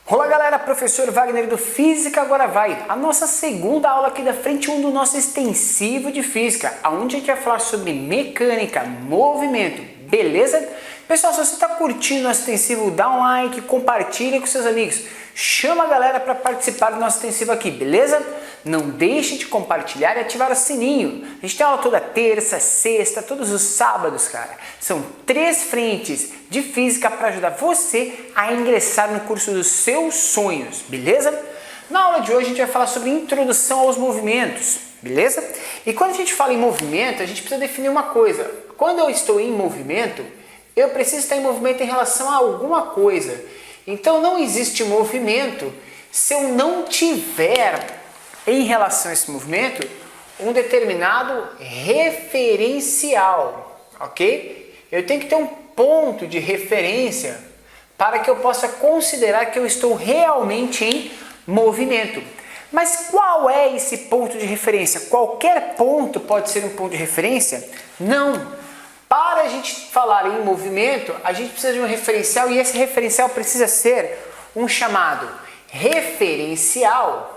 Olá galera, professor Wagner do Física Agora Vai. A nossa segunda aula aqui da frente, do nosso extensivo de Física, onde a gente vai falar sobre mecânica, movimento, beleza? Pessoal, se você está curtindo o nosso extensivo, dá um like, compartilha com seus amigos. Chama a galera para participar do nosso extensivo aqui, beleza? Não deixe de compartilhar e ativar o sininho. A gente tem aula toda terça, sexta, todos os sábados, cara. São 3 frentes de física para ajudar você a ingressar no curso dos seus sonhos, beleza? Na aula de hoje a gente vai falar sobre introdução aos movimentos, beleza? E quando a gente fala em movimento, a gente precisa definir uma coisa. Quando eu estou em movimento, eu preciso estar em movimento em relação a alguma coisa. Então não existe movimento se eu não tiver em relação a esse movimento um determinado referencial, ok? Eu tenho que ter um ponto de referência para que eu possa considerar que eu estou realmente em movimento. Mas qual é esse ponto de referência? Qualquer ponto pode ser um ponto de referência? Não! Para a gente falar em movimento, a gente precisa de um referencial e esse referencial precisa ser um chamado referencial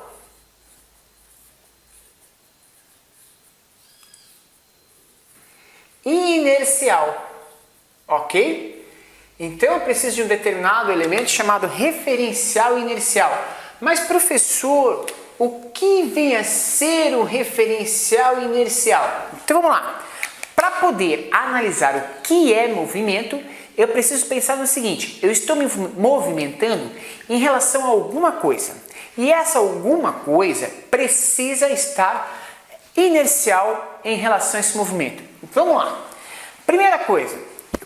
inercial, ok? Então eu preciso de um determinado elemento chamado referencial inercial. Mas professor, o que vem a ser o referencial inercial? Então vamos lá. Para poder analisar o que é movimento, eu preciso pensar no seguinte: eu estou me movimentando em relação a alguma coisa. E essa alguma coisa precisa estar inercial em relação a esse movimento. Então, vamos lá. Primeira coisa,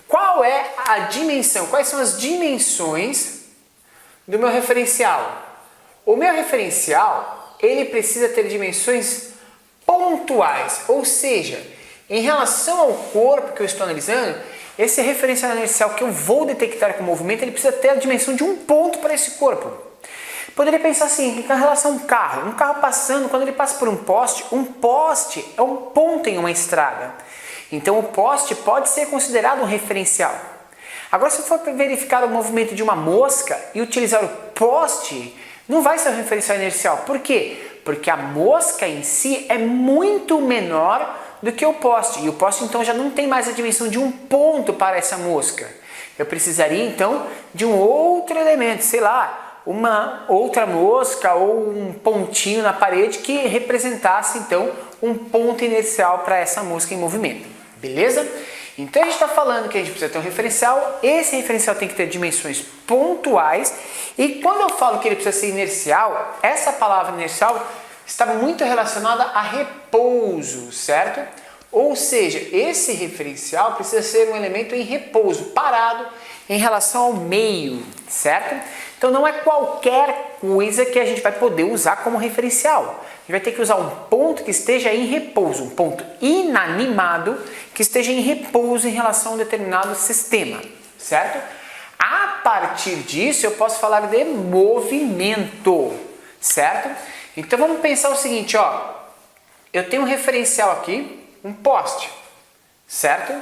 qual é a dimensão? Quais são as dimensões do meu referencial? O meu referencial, ele precisa ter dimensões pontuais, ou seja, em relação ao corpo que eu estou analisando, esse referencial inercial que eu vou detectar com o movimento, ele precisa ter a dimensão de um ponto para esse corpo. Poderia pensar assim, em relação a um carro passando, quando ele passa por um poste é um ponto em uma estrada. Então o poste pode ser considerado um referencial. Agora, se eu for verificar o movimento de uma mosca e utilizar o poste, não vai ser um referencial inercial. Por quê? Porque a mosca em si é muito menor do que o poste. E o poste então já não tem mais a dimensão de um ponto para essa mosca. Eu precisaria então de um outro elemento, sei lá, uma outra mosca ou um pontinho na parede que representasse então um ponto inercial para essa mosca em movimento. Beleza? Então a gente está falando que a gente precisa ter um referencial, esse referencial tem que ter dimensões pontuais, e quando eu falo que ele precisa ser inercial, essa palavra inercial está muito relacionada a repouso, certo? Ou seja, esse referencial precisa ser um elemento em repouso, parado em relação ao meio, certo? Então não é qualquer coisa que a gente vai poder usar como referencial. A gente vai ter que usar um ponto que esteja em repouso, um ponto inanimado que esteja em repouso em relação a um determinado sistema, certo? A partir disso eu posso falar de movimento, certo? Então vamos pensar o seguinte, ó, eu tenho um referencial aqui, um poste, certo?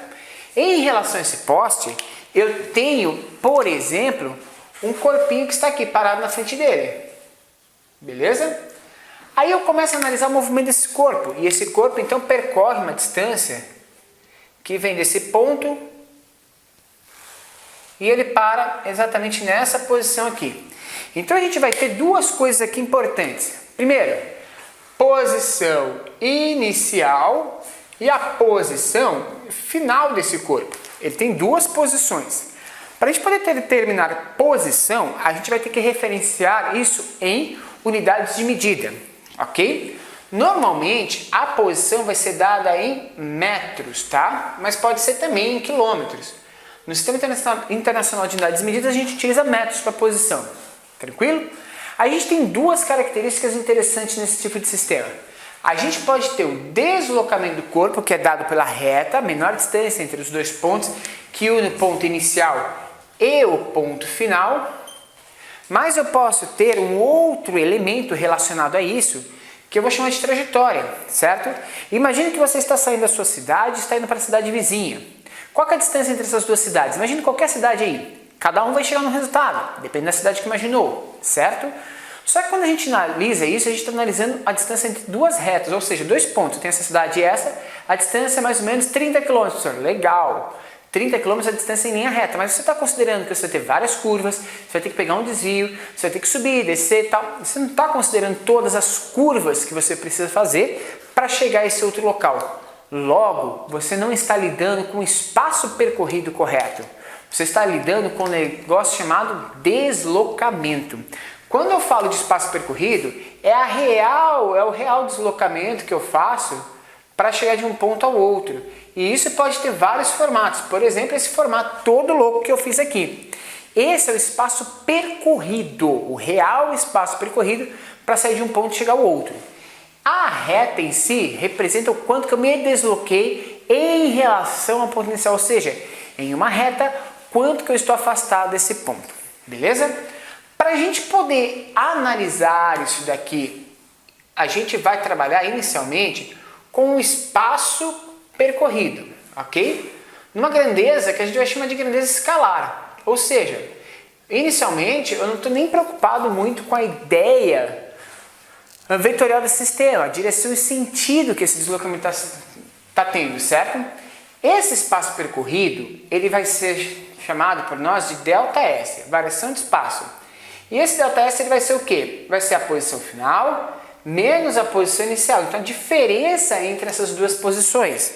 Em relação a esse poste, eu tenho, por exemplo, um corpinho que está aqui parado na frente dele, beleza? Aí eu começo a analisar o movimento desse corpo, e esse corpo então percorre uma distância que vem desse ponto e ele para exatamente nessa posição aqui. Então a gente vai ter duas coisas aqui importantes. Primeiro, posição inicial e a posição final desse corpo. Ele tem duas posições. Para a gente poder determinar posição, a gente vai ter que referenciar isso em unidades de medida, ok? Normalmente, a posição vai ser dada em metros, tá? Mas pode ser também em quilômetros. No Sistema Internacional de Unidades de Medida, a gente utiliza metros para posição. Tranquilo? A gente tem duas características interessantes nesse tipo de sistema. A gente pode ter o deslocamento do corpo, que é dado pela reta, a menor distância entre os dois pontos, que une o ponto inicial e o ponto final. Mas eu posso ter um outro elemento relacionado a isso, que eu vou chamar de trajetória, certo? Imagine que você está saindo da sua cidade e está indo para a cidade vizinha. Qual é a distância entre essas duas cidades? Imagine qualquer cidade aí. Cada um vai chegar no resultado, depende da cidade que imaginou, certo? Só que quando a gente analisa isso, a gente está analisando a distância entre duas retas, ou seja, dois pontos. Tem essa cidade e essa, a distância é mais ou menos 30 km, legal. 30 km é a distância em linha reta, mas você está considerando que você vai ter várias curvas, você vai ter que pegar um desvio, você vai ter que subir, descer e tal. Você não está considerando todas as curvas que você precisa fazer para chegar a esse outro local. Logo, você não está lidando com o espaço percorrido correto. Você está lidando com um negócio chamado deslocamento. Quando eu falo de espaço percorrido, é o real deslocamento que eu faço para chegar de um ponto ao outro. E isso pode ter vários formatos. Por exemplo, esse formato todo louco que eu fiz aqui. Esse é o espaço percorrido, o real espaço percorrido para sair de um ponto e chegar ao outro. A reta em si representa o quanto que eu me desloquei em relação ao ponto inicial, ou seja, em uma reta, quanto que eu estou afastado desse ponto, beleza? Para a gente poder analisar isso daqui, a gente vai trabalhar inicialmente com o espaço percorrido, ok? Numa grandeza que a gente vai chamar de grandeza escalar, ou seja, inicialmente eu não estou nem preocupado muito com a ideia vetorial desse sistema, a direção e sentido que esse deslocamento está tendo, certo? Esse espaço percorrido, ele vai ser chamado por nós de ΔS, variação de espaço. E esse ΔS ele vai ser o quê? Vai ser a posição final menos a posição inicial. Então a diferença entre essas duas posições,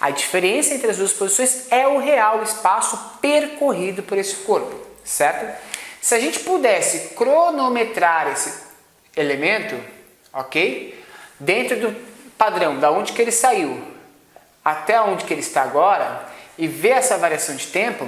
a diferença entre as duas posições é o real espaço percorrido por esse corpo, certo? Se a gente pudesse cronometrar esse elemento, ok? Dentro do padrão, da onde que ele saiu até onde que ele está agora, e ver essa variação de tempo,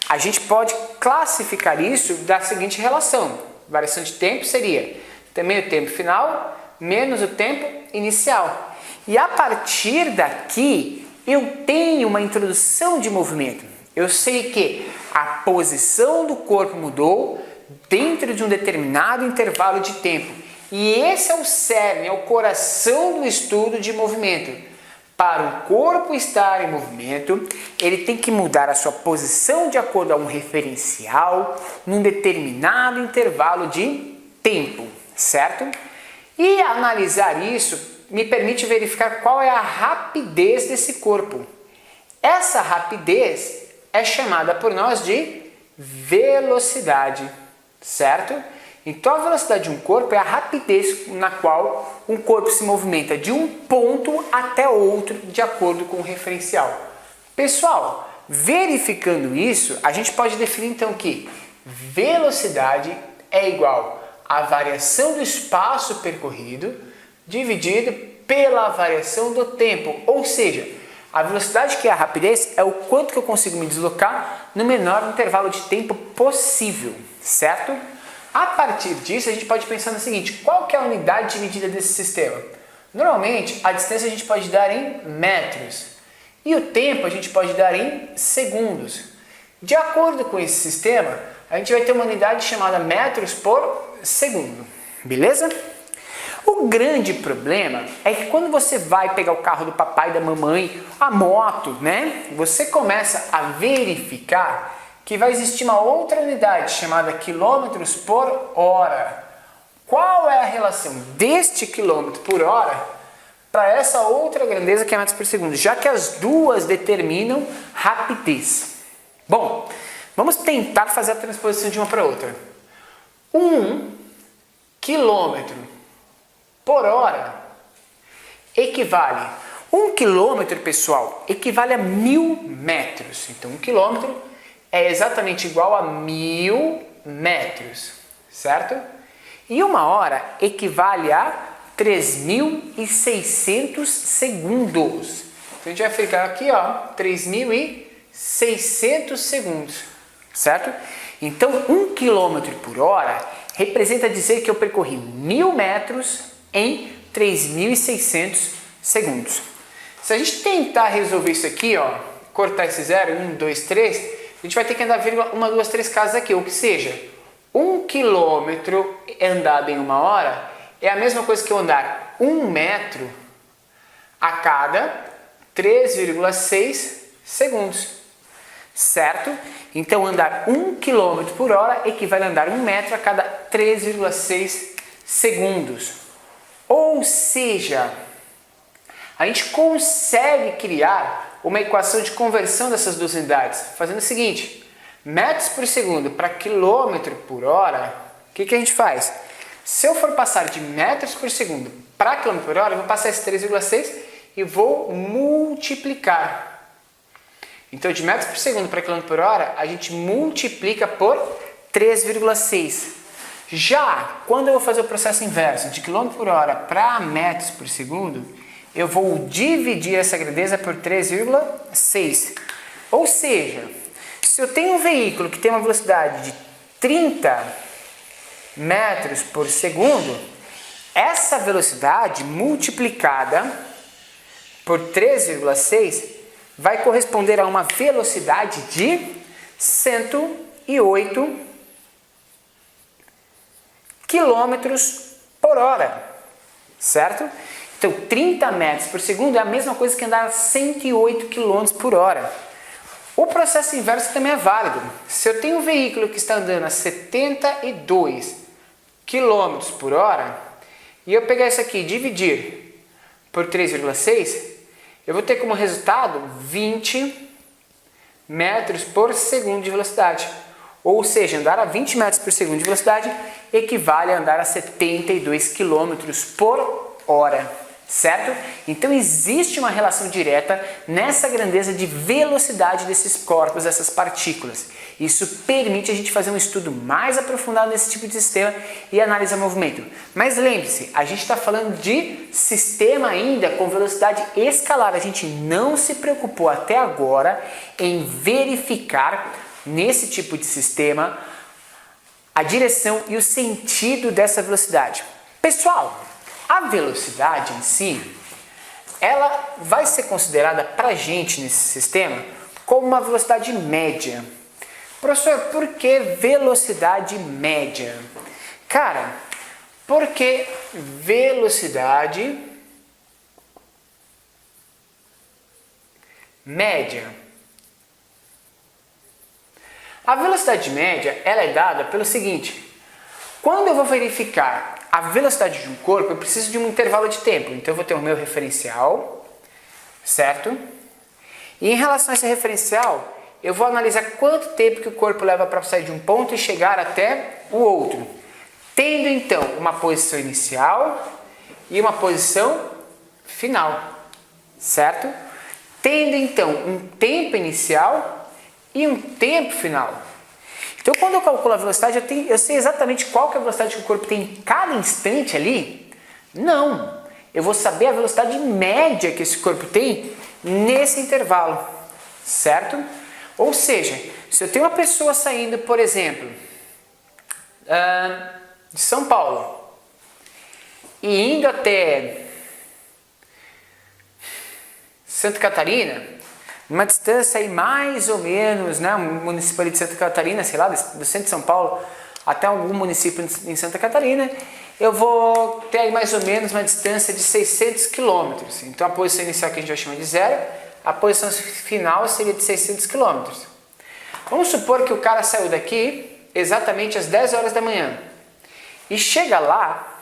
a gente pode classificar isso da seguinte relação. Variação de tempo seria também o tempo final menos o tempo inicial. E a partir daqui, eu tenho uma introdução de movimento. Eu sei que a posição do corpo mudou dentro de um determinado intervalo de tempo. E esse é o cerne, é o coração do estudo de movimento. Para o corpo estar em movimento, ele tem que mudar a sua posição de acordo a um referencial num determinado intervalo de tempo, certo? E analisar isso me permite verificar qual é a rapidez desse corpo. Essa rapidez é chamada por nós de velocidade, certo? Então a velocidade de um corpo é a rapidez na qual um corpo se movimenta de um ponto até outro de acordo com o referencial. Pessoal, verificando isso, a gente pode definir então que velocidade é igual à variação do espaço percorrido dividido pela variação do tempo, ou seja, a velocidade, que é a rapidez, é o quanto que eu consigo me deslocar no menor intervalo de tempo possível, certo? A partir disso, a gente pode pensar no seguinte: qual que é a unidade de medida desse sistema? Normalmente, a distância a gente pode dar em metros e o tempo a gente pode dar em segundos. De acordo com esse sistema, a gente vai ter uma unidade chamada metros por segundo, beleza? O grande problema é que quando você vai pegar o carro do papai e da mamãe, a moto, né? Você começa a verificar que vai existir uma outra unidade chamada quilômetros por hora. Qual é a relação deste quilômetro por hora para essa outra grandeza que é metros por segundo? Já que as duas determinam rapidez. Bom, vamos tentar fazer a transposição de uma para outra. 1 quilômetro por hora equivale. 1 quilômetro, pessoal, equivale a 1000 metros. Então, 1 quilômetro é exatamente igual a 1000 metros, certo? E 1 hora equivale a 3.600 segundos. Então, a gente vai ficar aqui, ó, 3.600 segundos, certo? Então, 1 km por hora representa dizer que eu percorri 1000 metros em 3.600 segundos. Se a gente tentar resolver isso aqui, ó, cortar esse 0, 1, 2, 3, a gente vai ter que andar 1, 2, 3 casas aqui, ou que seja, 1 quilômetro andado em 1 hora é a mesma coisa que eu andar 1 metro a cada 3,6 segundos. certo? Então andar 1 km por hora equivale a andar 1 metro a cada 3,6 segundos. Ou seja, a gente consegue criar uma equação de conversão dessas duas unidades, fazendo o seguinte: metros por segundo para quilômetro por hora, o que a gente faz? Se eu for passar de metros por segundo para quilômetro por hora, eu vou passar esse 3,6 e vou multiplicar. Então, de metros por segundo para quilômetro por hora, a gente multiplica por 3,6. Já quando eu vou fazer o processo inverso, de quilômetro por hora para metros por segundo, eu vou dividir essa grandeza por 3,6. Ou seja, se eu tenho um veículo que tem uma velocidade de 30 metros por segundo, essa velocidade multiplicada por 3,6 vai corresponder a uma velocidade de 108 quilômetros por hora, certo? Então, 30 metros por segundo é a mesma coisa que andar 108 km por hora. O processo inverso também é válido. Se eu tenho um veículo que está andando a 72 km por hora, e eu pegar isso aqui e dividir por 3,6, eu vou ter como resultado 20 metros por segundo de velocidade. Ou seja, andar a 20 metros por segundo de velocidade equivale a andar a 72 km por hora, certo? Então existe uma relação direta nessa grandeza de velocidade desses corpos, dessas partículas. Isso permite a gente fazer um estudo mais aprofundado nesse tipo de sistema e analisar movimento. Mas lembre-se, a gente está falando de sistema ainda com velocidade escalar. A gente não se preocupou até agora em verificar nesse tipo de sistema a direção e o sentido dessa velocidade. Pessoal, a velocidade em si, ela vai ser considerada para a gente nesse sistema como uma velocidade média. Professor, por que velocidade média? Cara, porque velocidade média. A velocidade média ela é dada pelo seguinte: quando eu vou verificar a velocidade de um corpo, eu preciso de um intervalo de tempo. Então eu vou ter o meu referencial, certo? E em relação a esse referencial, eu vou analisar quanto tempo que o corpo leva para sair de um ponto e chegar até o outro. Tendo então uma posição inicial e uma posição final, certo? Tendo então um tempo inicial e um tempo final. Então, quando eu calculo a velocidade, eu sei exatamente qual que é a velocidade que o corpo tem em cada instante ali? Não. Eu vou saber a velocidade média que esse corpo tem nesse intervalo, certo? Ou seja, se eu tenho uma pessoa saindo, por exemplo, de São Paulo e indo até Santa Catarina, uma distância aí mais ou menos, né, um município ali de Santa Catarina, sei lá, do centro de São Paulo até algum município em Santa Catarina, eu vou ter aí mais ou menos uma distância de 600 km. Então a posição inicial que a gente vai chamar de 0, a posição final seria de 600 km. Vamos supor que o cara saiu daqui exatamente às 10 horas da manhã e chega lá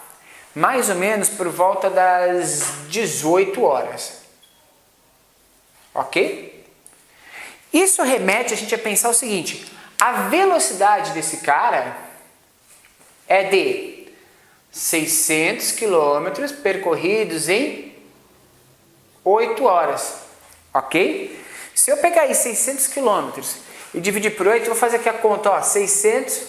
mais ou menos por volta das 18 horas. Ok? Isso remete a gente a pensar o seguinte: a velocidade desse cara é de 600 km percorridos em 8 horas. Ok? Se eu pegar aí 600 km e dividir por 8, eu vou fazer aqui a conta, ó, 600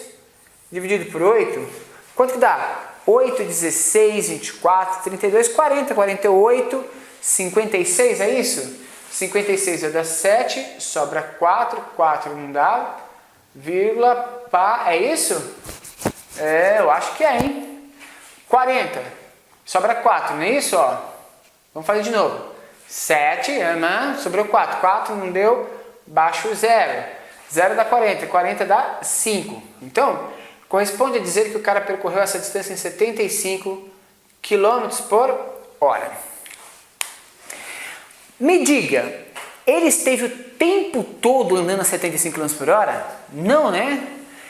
dividido por 8, quanto que dá? 8, 16, 24, 32, 40, 48, 56, é isso? 56 vai dar 7, sobra 4, 4 não dá, vírgula, pá, é isso? Eu acho que é, hein? 40, sobra 4, não é isso? Ó? Vamos fazer de novo. 7, sobrou 4, 4 não deu, baixo 0. 0 dá 40, 40 dá 5. Então, corresponde a dizer que o cara percorreu essa distância em 75 km por hora. Me diga, ele esteve o tempo todo andando a 75 km por hora? Não, né?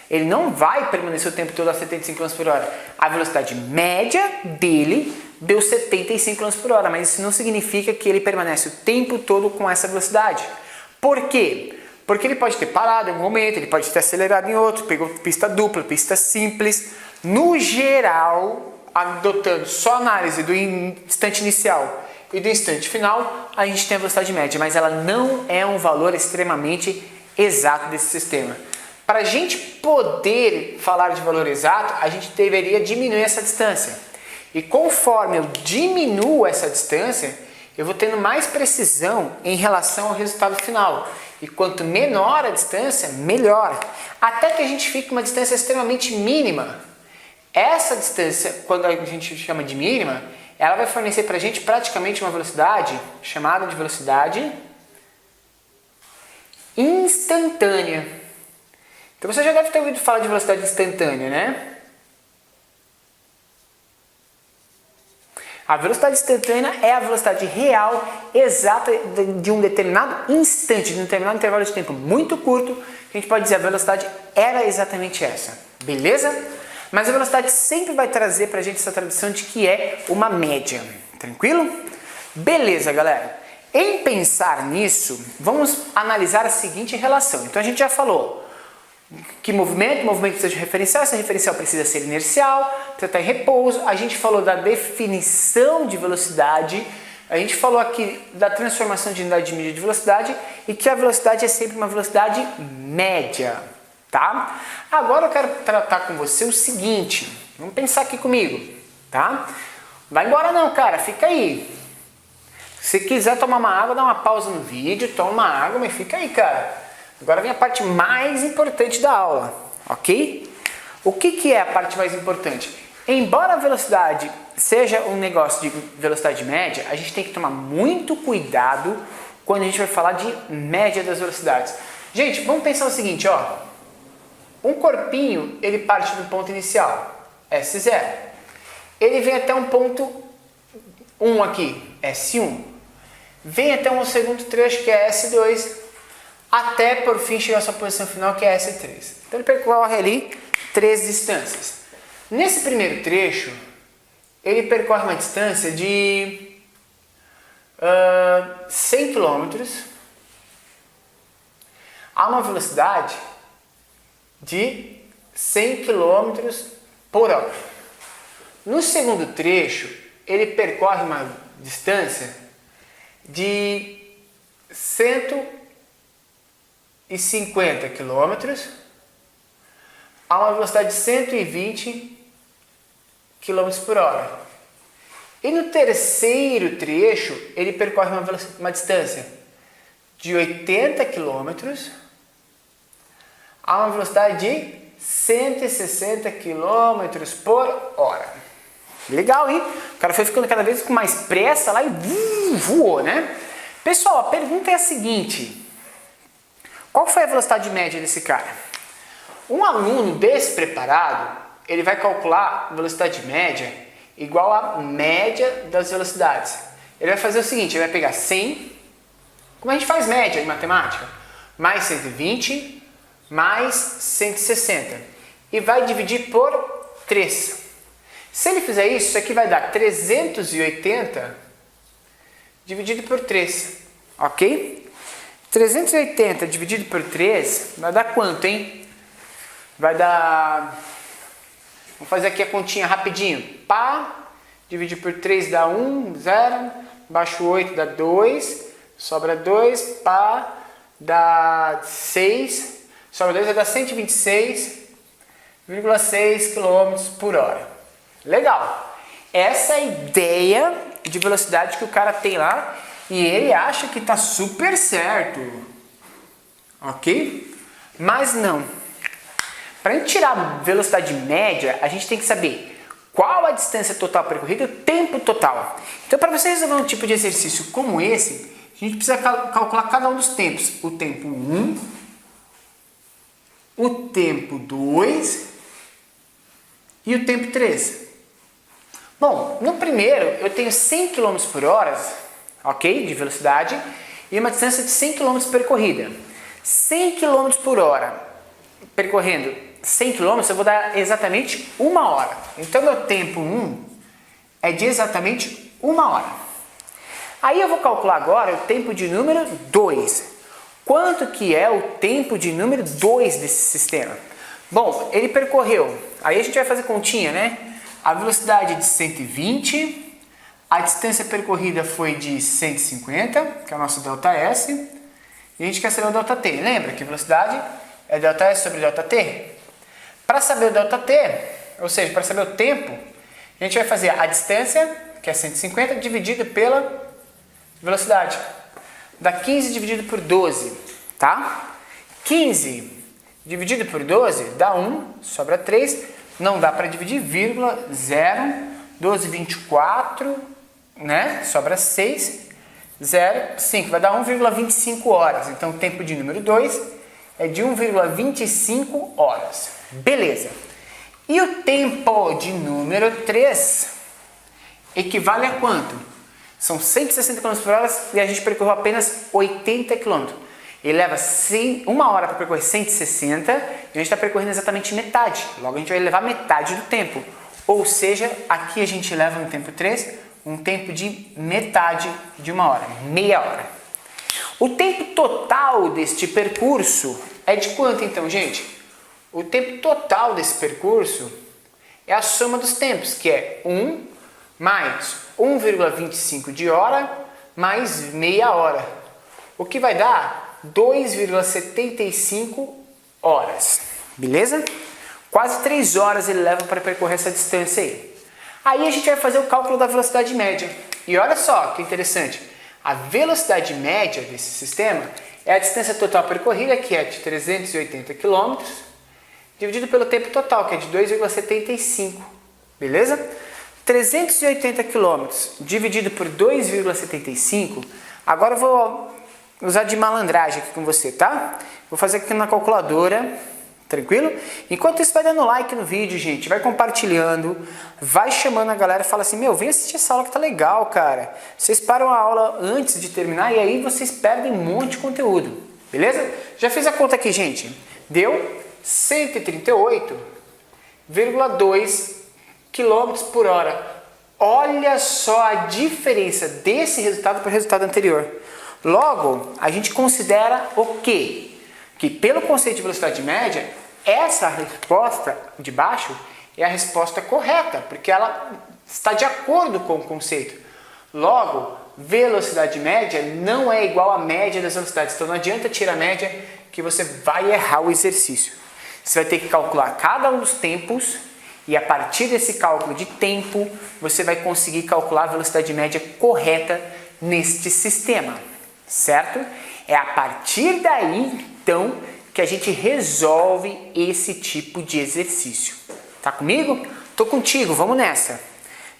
Ele não vai permanecer o tempo todo a 75 km por hora. A velocidade média dele deu 75 km por hora, mas isso não significa que ele permanece o tempo todo com essa velocidade. Por quê? Porque ele pode ter parado em um momento, ele pode ter acelerado em outro, pegou pista dupla, pista simples. No geral, adotando só a análise do instante inicial e do instante final, a gente tem a velocidade média, mas ela não é um valor extremamente exato desse sistema. Para a gente poder falar de valor exato, a gente deveria diminuir essa distância. E conforme eu diminuo essa distância, eu vou tendo mais precisão em relação ao resultado final. E quanto menor a distância, melhor. Até que a gente fique uma distância extremamente mínima. Essa distância, quando a gente chama de mínima, ela vai fornecer para a gente praticamente uma velocidade chamada de velocidade instantânea. Então você já deve ter ouvido falar de velocidade instantânea, né? A velocidade instantânea é a velocidade real, exata de um determinado instante, de um determinado intervalo de tempo muito curto, que a gente pode dizer a velocidade era exatamente essa, beleza? Mas a velocidade sempre vai trazer pra gente essa tradução de que é uma média, tranquilo? Beleza, galera. Em pensar nisso, vamos analisar a seguinte relação. Então a gente já falou que movimento precisa de referencial, esse referencial precisa ser inercial, precisa estar em repouso. A gente falou da definição de velocidade, a gente falou aqui da transformação de unidade de medida de velocidade e que a velocidade é sempre uma velocidade média, tá? Agora eu quero tratar com você o seguinte, vamos pensar aqui comigo, tá? Vai embora não, cara, fica aí. Se quiser tomar uma água, dá uma pausa no vídeo, toma uma água, mas fica aí, cara. Agora vem a parte mais importante da aula, ok? O que é a parte mais importante? Embora a velocidade seja um negócio de velocidade média, a gente tem que tomar muito cuidado quando a gente vai falar de média das velocidades. Gente, vamos pensar o seguinte, ó. Um corpinho, ele parte do ponto inicial, S0. Ele vem até um ponto 1 aqui, S1. Vem até um segundo trecho, que é S2. Até por fim chegar à sua posição final, que é S3. Então ele percorre ali 3 distâncias. Nesse primeiro trecho, ele percorre uma distância de 100 km a uma velocidade de 100 km por hora. No segundo trecho, ele percorre uma distância de 150 km a uma velocidade de 120 km por hora. E no terceiro trecho, ele percorre uma distância de 80 km a uma velocidade de 160 km por hora. Legal, hein? O cara foi ficando cada vez com mais pressa lá e voou, né? Pessoal, a pergunta é a seguinte: qual foi a velocidade média desse cara? Um aluno despreparado, ele vai calcular a velocidade média igual à média das velocidades. Ele vai fazer o seguinte, ele vai pegar 100, como a gente faz média em matemática, mais 120, mais 160, e vai dividir por 3. Se ele fizer isso, isso aqui vai dar 380 dividido por 3, ok? 380 dividido por 3 vai dar quanto, hein? Vai dar... Vamos fazer aqui a continha rapidinho. Pá, dividir por 3 dá 1, 0. Baixo 8 dá 2. Sobra 2. Pá, dá 6. Sobra 2 vai dar 126,6 km por hora. Legal. Essa é a ideia de velocidade que o cara tem lá. E ele acha que está super certo, ok? Mas não. Para a gente tirar a velocidade média, a gente tem que saber qual a distância total percorrida e o tempo total. Então, para você resolver um tipo de exercício como esse, a gente precisa calcular cada um dos tempos. O tempo 1, o tempo 2 e o tempo 3. Bom, no primeiro eu tenho 100 km por hora, ok, de velocidade, e uma distância de 100 km percorrida. 100 km por hora percorrendo 100 km, eu vou dar exatamente 1 hora. Então, meu tempo 1 é de exatamente 1 hora. Aí eu vou calcular agora o tempo de número 2. Quanto que é o tempo de número 2 desse sistema? Bom, ele percorreu, aí a gente vai fazer continha, né? A velocidade de 120, a distância percorrida foi de 150, que é o nosso ΔS, e a gente quer saber o ΔT. Lembra que velocidade é ΔS sobre ΔT? Para saber o ΔT, ou seja, para saber o tempo, a gente vai fazer a distância, que é 150, dividido pela velocidade. Dá 15 dividido por 12, tá? 15 dividido por 12 dá 1, sobra 3, não dá para dividir, vírgula, 0, 12, 24, né? Sobra 6, 0, 5, vai dar 1,25 horas. Então, o tempo de número 2 é de 1,25 horas. Beleza. E o tempo de número 3 equivale a quanto? São 160 km por hora e a gente percorreu apenas 80 km. Ele leva 1 hora para percorrer 160 e a gente está percorrendo exatamente metade. Logo a gente vai levar metade do tempo. Ou seja, aqui a gente leva no tempo 3 um tempo de metade de 1 hora, meia hora. O tempo total deste percurso é de quanto então, gente? O tempo total desse percurso é a soma dos tempos, que é 1 mais 1,25 de hora mais meia hora. O que vai dar 2,75 horas. Beleza? Quase 3 horas ele leva para percorrer essa distância aí. Aí a gente vai fazer o cálculo da velocidade média. E olha só que interessante. A velocidade média desse sistema é a distância total percorrida, que é de 380 km, dividido pelo tempo total, que é de 2,75. Beleza? 380 km dividido por 2,75. Agora eu vou usar de malandragem aqui com você, tá? Vou fazer aqui na calculadora, tranquilo? Enquanto isso, vai dando like no vídeo, gente, vai compartilhando, vai chamando a galera e fala assim, meu, vem assistir essa aula que tá legal, cara. Vocês param a aula antes de terminar e aí vocês perdem um monte de conteúdo, beleza? Já fiz a conta aqui, gente. Deu 138,2 km por hora. Olha só a diferença desse resultado para o resultado anterior. Logo, a gente considera o quê? Que pelo conceito de velocidade média, essa resposta de baixo é a resposta correta, porque ela está de acordo com o conceito. Logo, velocidade média não é igual à média das velocidades. Então não adianta tirar a média que você vai errar o exercício. Você vai ter que calcular cada um dos tempos e a partir desse cálculo de tempo, você vai conseguir calcular a velocidade média correta neste sistema, certo? É a partir daí, então, que a gente resolve esse tipo de exercício. Tá comigo? Tô contigo, vamos nessa.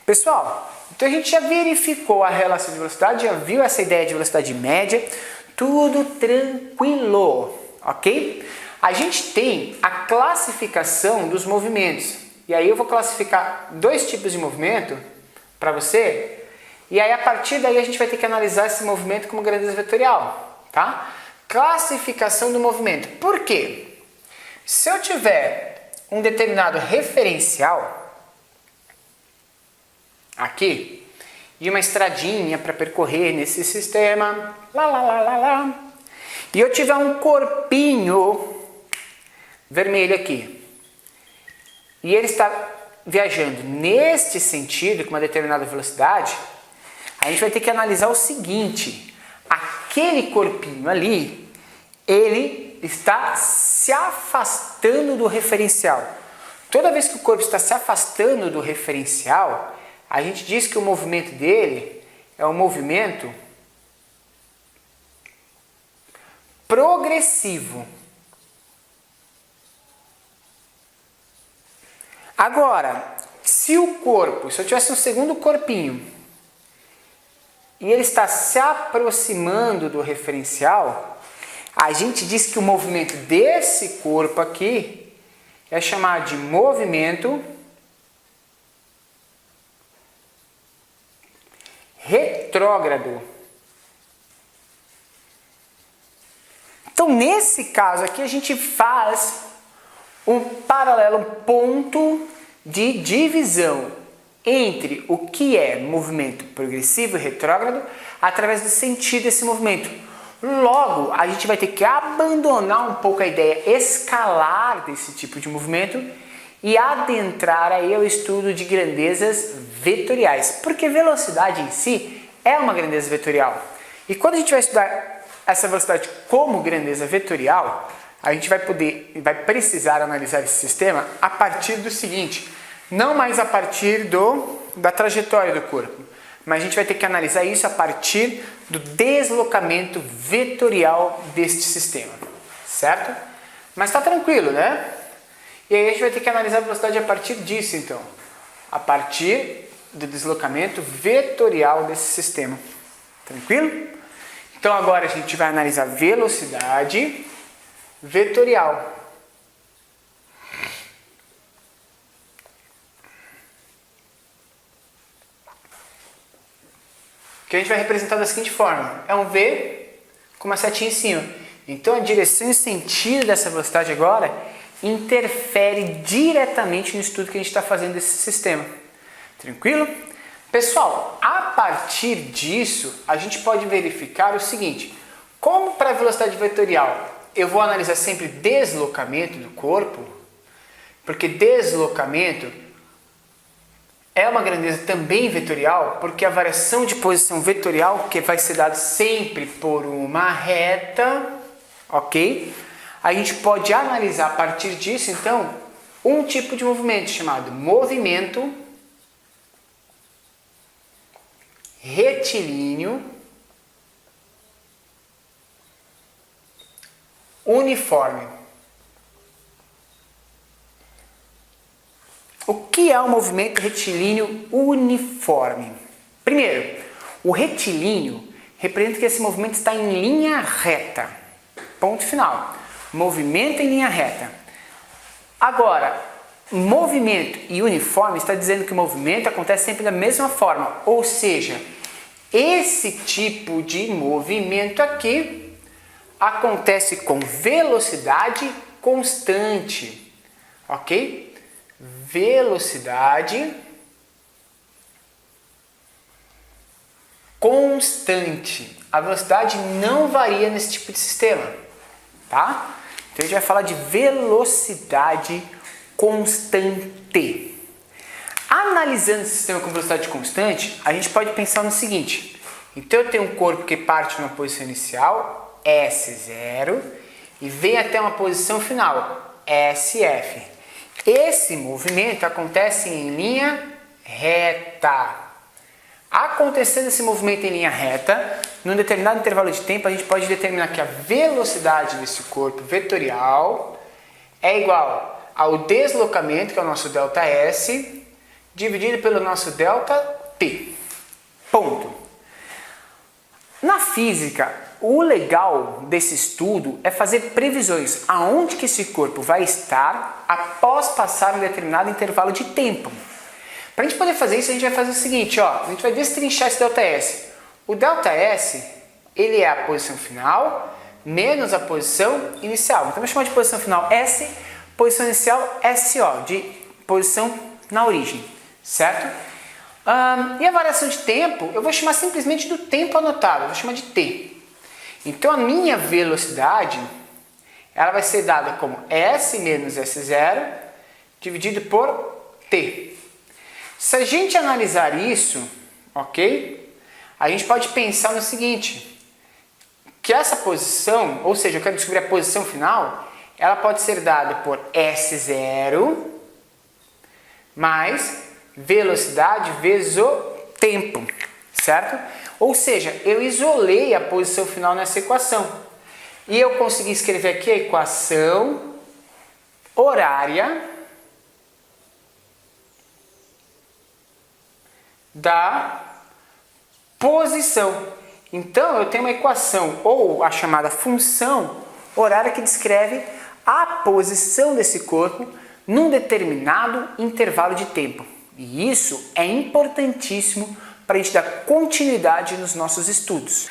Pessoal, então a gente já verificou a relação de velocidade, já viu essa ideia de velocidade média, tudo tranquilo, ok? A gente tem a classificação dos movimentos. E aí eu vou classificar 2 tipos de movimento para você. E aí a partir daí a gente vai ter que analisar esse movimento como grandeza vetorial, tá? Classificação do movimento. Por quê? Se eu tiver um determinado referencial aqui e uma estradinha para percorrer nesse sistema, e eu tiver um corpinho vermelho aqui, e ele está viajando neste sentido, com uma determinada velocidade, a gente vai ter que analisar o seguinte, aquele corpinho ali, ele está se afastando do referencial. Toda vez que o corpo está se afastando do referencial, a gente diz que o movimento dele é um movimento progressivo. Agora, se eu tivesse um segundo corpinho e ele está se aproximando do referencial, a gente diz que o movimento desse corpo aqui é chamado de movimento retrógrado. nesse caso aqui, a gente faz um paralelo, um ponto de divisão entre o que é movimento progressivo e retrógrado através do sentido desse movimento. Logo, a gente vai ter que abandonar um pouco a ideia escalar desse tipo de movimento e adentrar aí ao estudo de grandezas vetoriais, porque velocidade em si é uma grandeza vetorial. E quando a gente vai estudar essa velocidade como grandeza vetorial, a gente vai precisar analisar esse sistema a partir do seguinte, não mais a partir da trajetória do corpo, mas a gente vai ter que analisar isso a partir do deslocamento vetorial deste sistema, certo? Mas está tranquilo, né? E aí a gente vai ter que analisar a velocidade a partir disso, então, a partir do deslocamento vetorial desse sistema, tranquilo? Então agora a gente vai analisar velocidade vetorial. Que a gente vai representar da seguinte forma, é um V com uma setinha em cima. Então a direção e o sentido dessa velocidade agora interfere diretamente no estudo que a gente está fazendo desse sistema. Tranquilo? Pessoal, a partir disso, a gente pode verificar o seguinte, como para a velocidade vetorial eu vou analisar sempre deslocamento do corpo, porque deslocamento é uma grandeza também vetorial, porque a variação de posição vetorial, que vai ser dada sempre por uma reta, ok? A gente pode analisar a partir disso, então, um tipo de movimento chamado movimento retilíneo uniforme. O que é o movimento retilíneo uniforme? Primeiro, o retilíneo representa que esse movimento está em linha reta. Ponto final. Movimento em linha reta. Agora, movimento e uniforme está dizendo que o movimento acontece sempre da mesma forma. Ou seja, esse tipo de movimento aqui acontece com velocidade constante. Ok? Velocidade constante. A velocidade não varia nesse tipo de sistema, tá? Então a gente vai falar de velocidade constante. Analisando esse sistema com velocidade constante, a gente pode pensar no seguinte. Então eu tenho um corpo que parte de uma posição inicial, S0, e vem até uma posição final, SF. Esse movimento acontece em linha reta. Acontecendo esse movimento em linha reta, num determinado intervalo de tempo, a gente pode determinar que a velocidade desse corpo vetorial é igual ao deslocamento, que é o nosso ΔS, dividido pelo nosso ΔT. Ponto. Na física, o legal desse estudo é fazer previsões aonde que esse corpo vai estar após passar um determinado intervalo de tempo. Para a gente poder fazer isso, a gente vai fazer o seguinte, ó, a gente vai destrinchar esse ΔS. O ΔS, ele é a posição final menos a posição inicial. Então, vamos chamar de posição final S, posição inicial SO, de posição na origem, certo? E a variação de tempo, eu vou chamar simplesmente do tempo anotado, eu vou chamar de T. Então, a minha velocidade, ela vai ser dada como S menos S0 dividido por T. Se a gente analisar isso, ok? A gente pode pensar no seguinte, que essa posição, ou seja, eu quero descobrir a posição final, ela pode ser dada por S0 mais velocidade vezes o tempo, certo? Ou seja, eu isolei a posição final nessa equação. E eu consegui escrever aqui a equação horária da posição. Então, eu tenho uma equação, ou a chamada função horária, que descreve a posição desse corpo num determinado intervalo de tempo. E isso é importantíssimo para a gente dar continuidade nos nossos estudos.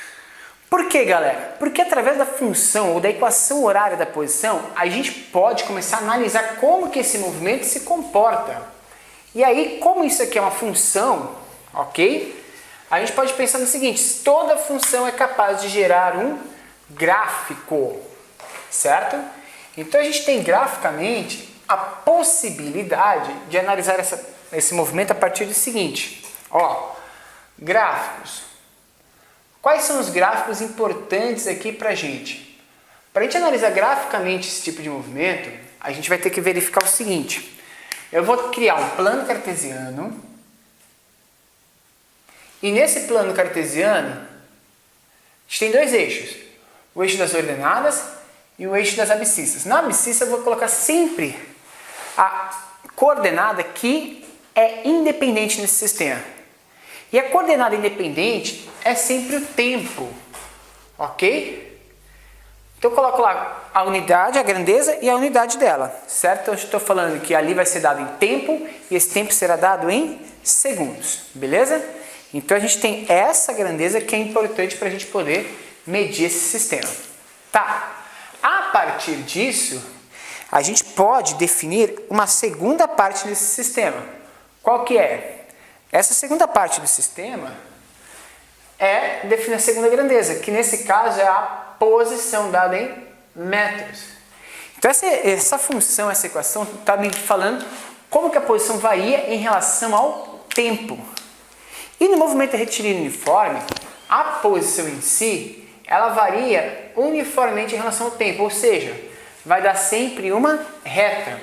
Por quê, galera? Porque através da função ou da equação horária da posição, a gente pode começar a analisar como que esse movimento se comporta. E aí, como isso aqui é uma função, ok? A gente pode pensar no seguinte, se toda função é capaz de gerar um gráfico, certo? Então a gente tem graficamente a possibilidade de analisar esse movimento a partir do seguinte, ó, gráficos. Quais são os gráficos importantes aqui para a gente? Para a gente analisar graficamente esse tipo de movimento, a gente vai ter que verificar o seguinte. Eu vou criar um plano cartesiano. E nesse plano cartesiano, a gente tem dois eixos. O eixo das ordenadas e o eixo das abscissas. Na abscissa eu vou colocar sempre a coordenada que é independente nesse sistema. E a coordenada independente é sempre o tempo, ok? Então eu coloco lá a unidade, a grandeza e a unidade dela, certo? Então eu estou falando que ali vai ser dado em tempo e esse tempo será dado em segundos, beleza? Então a gente tem essa grandeza que é importante para a gente poder medir esse sistema. Tá, a partir disso, a gente pode definir uma segunda parte desse sistema. Qual que é? Essa segunda parte do sistema é definir a segunda grandeza, que nesse caso é a posição dada em metros. Então essa função, essa equação está me falando como que a posição varia em relação ao tempo. E no movimento retilíneo uniforme, a posição em si, ela varia uniformemente em relação ao tempo, ou seja, vai dar sempre uma reta.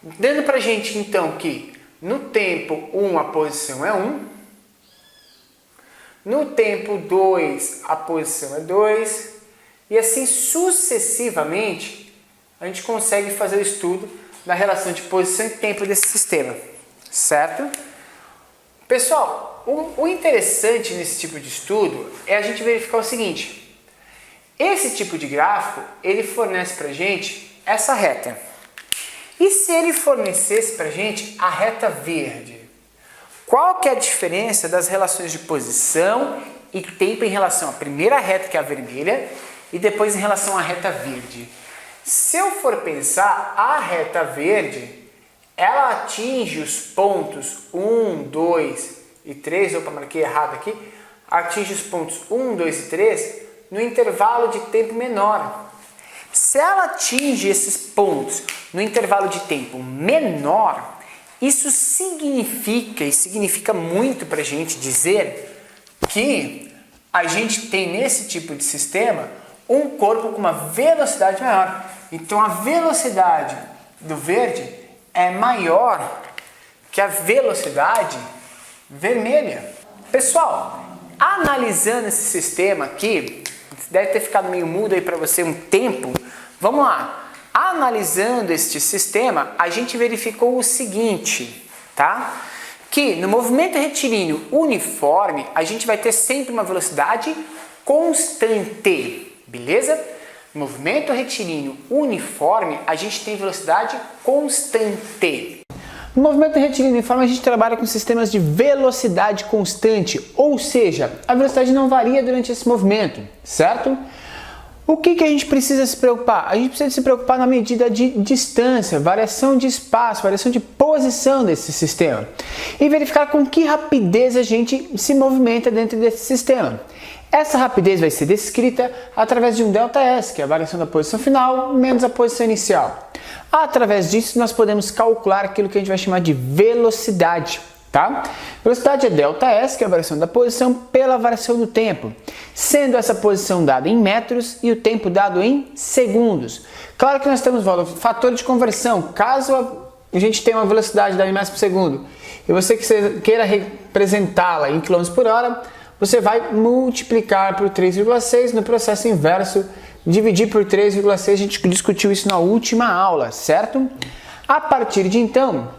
Dando para a gente então que no tempo 1 a posição é 1, no tempo 2 a posição é 2, e assim sucessivamente a gente consegue fazer o estudo da relação de posição e tempo desse sistema, certo? Pessoal, o interessante nesse tipo de estudo é a gente verificar o seguinte, esse tipo de gráfico ele fornece para a gente essa reta. E se ele fornecesse para a gente a reta verde? Qual que é a diferença das relações de posição e tempo em relação à primeira reta, que é a vermelha, e depois em relação à reta verde? Se eu for pensar, a reta verde, ela atinge os pontos 1, 2 e 3, opa, marquei errado aqui, atinge os pontos 1, 2 e 3 no intervalo de tempo menor. Se ela atinge esses pontos no intervalo de tempo menor, isso significa, e significa muito para a gente dizer que a gente tem nesse tipo de sistema um corpo com uma velocidade maior. Então a velocidade do verde é maior que a velocidade vermelha. Pessoal, analisando esse sistema aqui, deve ter ficado meio mudo aí para você um tempo. Vamos lá. Analisando este sistema, a gente verificou o seguinte, tá? Que no movimento retilíneo uniforme, a gente vai ter sempre uma velocidade constante, beleza? No movimento retilíneo uniforme, a gente tem velocidade constante. No movimento retilíneo uniforme, a gente trabalha com sistemas de velocidade constante, ou seja, a velocidade não varia durante esse movimento, certo? O que a gente precisa se preocupar? A gente precisa se preocupar na medida de distância, variação de espaço, variação de posição desse sistema e verificar com que rapidez a gente se movimenta dentro desse sistema. Essa rapidez vai ser descrita através de um ΔS, que é a variação da posição final menos a posição inicial. Através disso, nós podemos calcular aquilo que a gente vai chamar de velocidade. Tá? Velocidade é ΔS, que é a variação da posição, pela variação do tempo, sendo essa posição dada em metros e o tempo dado em segundos. Claro que nós temos o fator de conversão, caso a gente tenha uma velocidade dada em metros por segundo e você queira representá-la em km por hora, você vai multiplicar por 3,6, no processo inverso, dividir por 3,6, a gente discutiu isso na última aula, certo? A partir de então,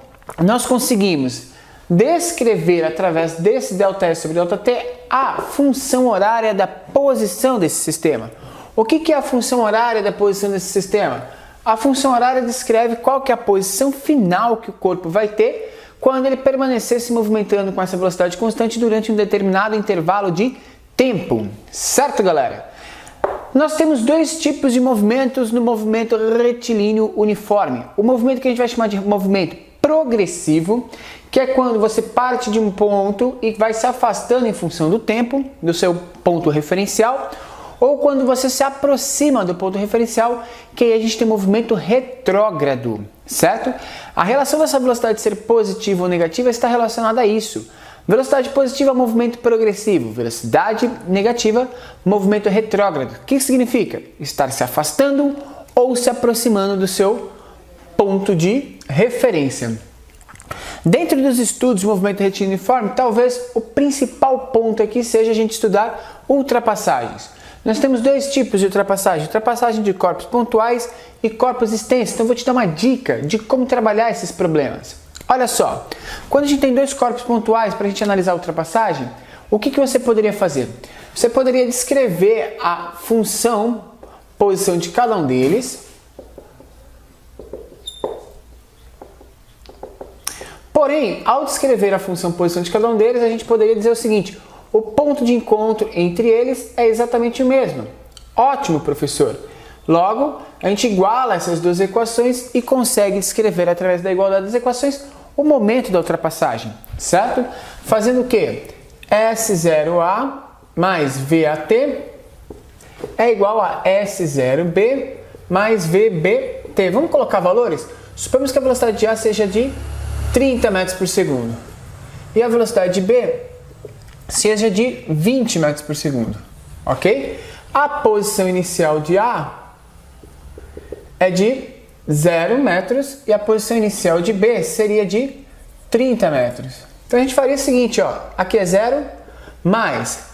nós conseguimos descrever através desse ΔS sobre ΔT a função horária da posição desse sistema. O que é a função horária da posição desse sistema? A função horária descreve qual que é a posição final que o corpo vai ter quando ele permanecer se movimentando com essa velocidade constante durante um determinado intervalo de tempo, certo, galera? Nós temos dois tipos de movimentos no movimento retilíneo uniforme. O movimento que a gente vai chamar de movimento progressivo, que é quando você parte de um ponto e vai se afastando em função do tempo, do seu ponto referencial, ou quando você se aproxima do ponto referencial, que aí a gente tem movimento retrógrado, certo? A relação dessa velocidade ser positiva ou negativa está relacionada a isso. Velocidade positiva, movimento progressivo. Velocidade negativa, movimento retrógrado. O que significa? Estar se afastando ou se aproximando do seu ponto de referência. Dentro dos estudos de movimento retilíneo uniforme, talvez o principal ponto aqui seja a gente estudar ultrapassagens. Nós temos dois tipos de ultrapassagem. Ultrapassagem de corpos pontuais e corpos extensos. Então eu vou te dar uma dica de como trabalhar esses problemas. Olha só, quando a gente tem dois corpos pontuais para a gente analisar a ultrapassagem, o que você poderia fazer? Você poderia descrever a função, posição de cada um deles. Porém, ao descrever a função, posição de cada um deles, a gente poderia dizer o seguinte: o ponto de encontro entre eles é exatamente o mesmo. Ótimo, professor! Logo, a gente iguala essas duas equações e consegue descrever através da igualdade das equações o momento da ultrapassagem, certo? Fazendo o quê? S0A mais VAT é igual a S0B mais VBT. Vamos colocar valores? Suponhamos que a velocidade de A seja de 30 metros por segundo e a velocidade de B seja de 20 metros por segundo, ok? A posição inicial de A é de 0 metros e a posição inicial de B seria de 30 metros. Então a gente faria o seguinte, ó, aqui é 0 mais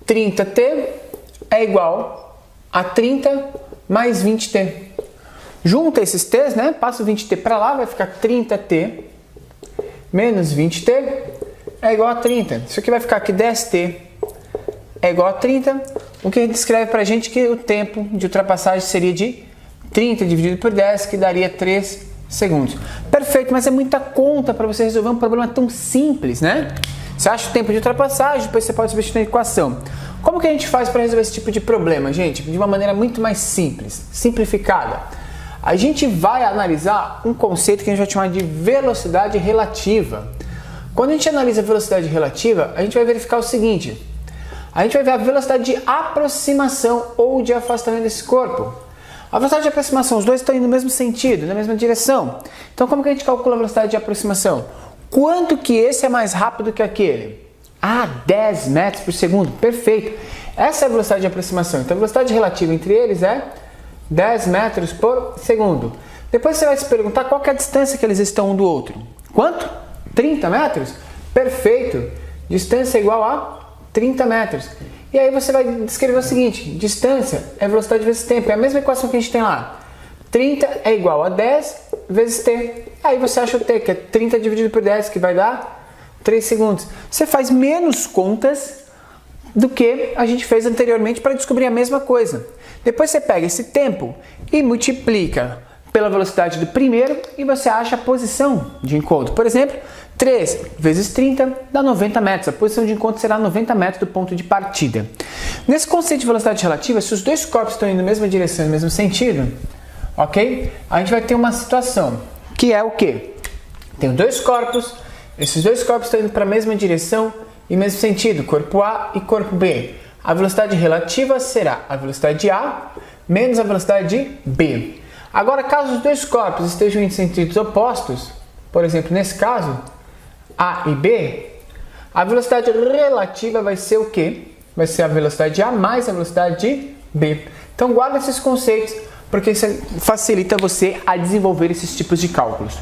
30t é igual a 30 mais 20t. Junta esses t's, né? Passa o 20t para lá, vai ficar 30t menos 20t é igual a 30. Isso aqui vai ficar aqui 10t é igual a 30, o que descreve para a gente que o tempo de ultrapassagem seria de 30 dividido por 10, que daria 3 segundos. Perfeito, mas é muita conta para você resolver um problema tão simples, né? Você acha o tempo de ultrapassagem, depois você pode substituir a equação. Como que a gente faz para resolver esse tipo de problema, gente? De uma maneira muito mais simples, simplificada. A gente vai analisar um conceito que a gente vai chamar de velocidade relativa. Quando a gente analisa a velocidade relativa, a gente vai verificar o seguinte: a gente vai ver a velocidade de aproximação ou de afastamento desse corpo. A velocidade de aproximação, os dois estão indo no mesmo sentido, na mesma direção. Então como que a gente calcula a velocidade de aproximação? Quanto que esse é mais rápido que aquele? 10 metros por segundo, perfeito. Essa é a velocidade de aproximação. Então a velocidade relativa entre eles é 10 metros por segundo. Depois você vai se perguntar qual que é a distância que eles estão um do outro. Quanto? 30 metros? Perfeito. Distância é igual a 30 metros. E aí você vai descrever o seguinte: distância é velocidade vezes tempo. É a mesma equação que a gente tem lá. 30 é igual a 10 vezes t. Aí você acha o t, que é 30 dividido por 10, que vai dar 3 segundos. Você faz menos contas do que a gente fez anteriormente para descobrir a mesma coisa. Depois você pega esse tempo e multiplica pela velocidade do primeiro e você acha a posição de encontro. Por exemplo, 3 vezes 30 dá 90 metros. A posição de encontro será 90 metros do ponto de partida. Nesse conceito de velocidade relativa, se os dois corpos estão indo na mesma direção, no mesmo sentido, ok? A gente vai ter uma situação que é o quê? Tem dois corpos, esses dois corpos estão indo para a mesma direção e mesmo sentido, corpo A e corpo B. A velocidade relativa será a velocidade de A menos a velocidade de B. Agora, caso os dois corpos estejam em sentidos opostos, por exemplo, nesse caso, A e B, a velocidade relativa vai ser o quê? Vai ser a velocidade de A mais a velocidade de B. Então guarda esses conceitos, porque isso facilita você a desenvolver esses tipos de cálculos.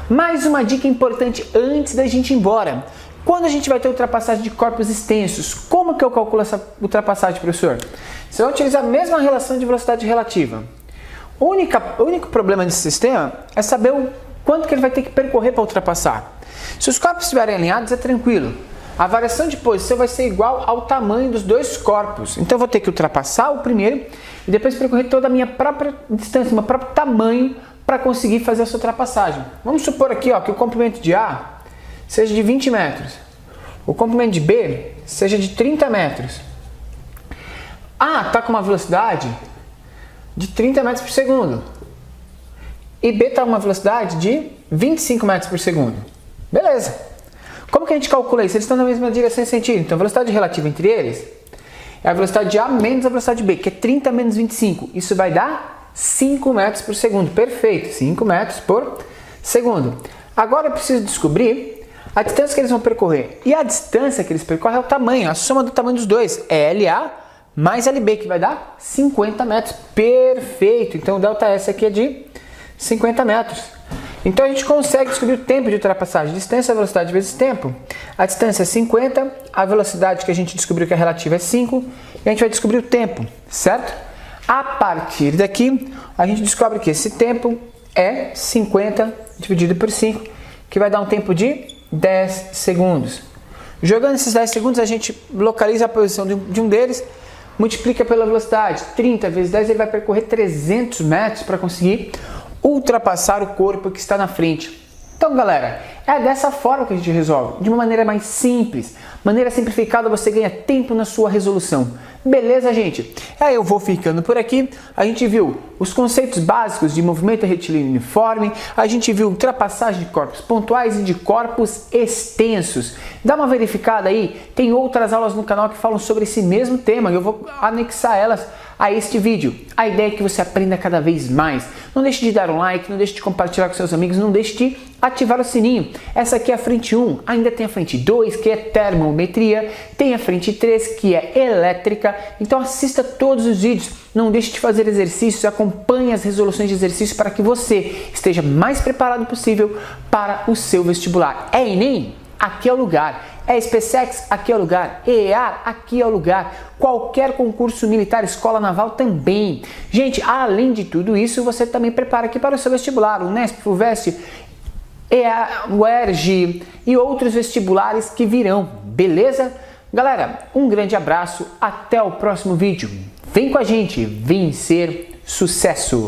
Mais uma dica importante antes da gente ir embora. Quando a gente vai ter ultrapassagem de corpos extensos, como que eu calculo essa ultrapassagem, professor? Você vai utilizar a mesma relação de velocidade relativa. O único problema desse sistema é saber o quanto que ele vai ter que percorrer para ultrapassar. Se os corpos estiverem alinhados, é tranquilo. A variação de posição vai ser igual ao tamanho dos dois corpos. Então eu vou ter que ultrapassar o primeiro e depois percorrer toda a minha própria distância, meu próprio tamanho para conseguir fazer essa ultrapassagem. Vamos supor aqui, ó, que o comprimento de A seja de 20 metros. O comprimento de B seja de 30 metros. A está com uma velocidade de 30 metros por segundo. E B está com uma velocidade de 25 metros por segundo. Beleza. Como que a gente calcula isso? Eles estão na mesma direção em sentido. Então a velocidade relativa entre eles é a velocidade de A menos a velocidade de B, que é 30 menos 25. Isso vai dar 5 metros por segundo. Perfeito. 5 metros por segundo. Agora eu preciso descobrir a distância que eles vão percorrer. E a distância que eles percorrem é o tamanho, a soma do tamanho dos dois. É LA mais LB, que vai dar 50 metros. Perfeito. Então o delta S aqui é de 50 metros. Então a gente consegue descobrir o tempo de ultrapassagem. Distância é velocidade vezes tempo. A distância é 50, a velocidade que a gente descobriu que é relativa é 5, e a gente vai descobrir o tempo, certo? A partir daqui, a gente descobre que esse tempo é 50 dividido por 5, que vai dar um tempo de 10 segundos. Jogando esses 10 segundos, a gente localiza a posição de um deles, multiplica pela velocidade. 30 vezes 10, ele vai percorrer 300 metros para conseguir ultrapassar o corpo que está na frente. Então, galera, é dessa forma que a gente resolve, de uma maneira mais simples, maneira simplificada, você ganha tempo na sua resolução. Beleza, gente? Aí eu vou ficando por aqui. A gente viu os conceitos básicos de movimento retilíneo uniforme, a gente viu ultrapassagem de corpos pontuais e de corpos extensos. Dá uma verificada aí, tem outras aulas no canal que falam sobre esse mesmo tema e eu vou anexar elas a este vídeo. A ideia é que você aprenda cada vez mais. Não deixe de dar um like, não deixe de compartilhar com seus amigos, não deixe de ativar o sininho. Essa aqui é a frente 1, ainda tem a frente 2, que é termometria, tem a frente 3, que é elétrica. Então assista todos os vídeos, não deixe de fazer exercícios, acompanhe as resoluções de exercício para que você esteja mais preparado possível para o seu vestibular. É Enem? Aqui é o lugar. É SpaceX? Aqui é o lugar. EEA? Aqui é o lugar. Qualquer concurso militar, escola naval também. Gente, além de tudo isso, você também prepara aqui para o seu vestibular, o Unesp, FUVEST, EA, UERJ e outros vestibulares que virão, beleza? Galera, um grande abraço, até o próximo vídeo. Vem com a gente, vencer sucesso!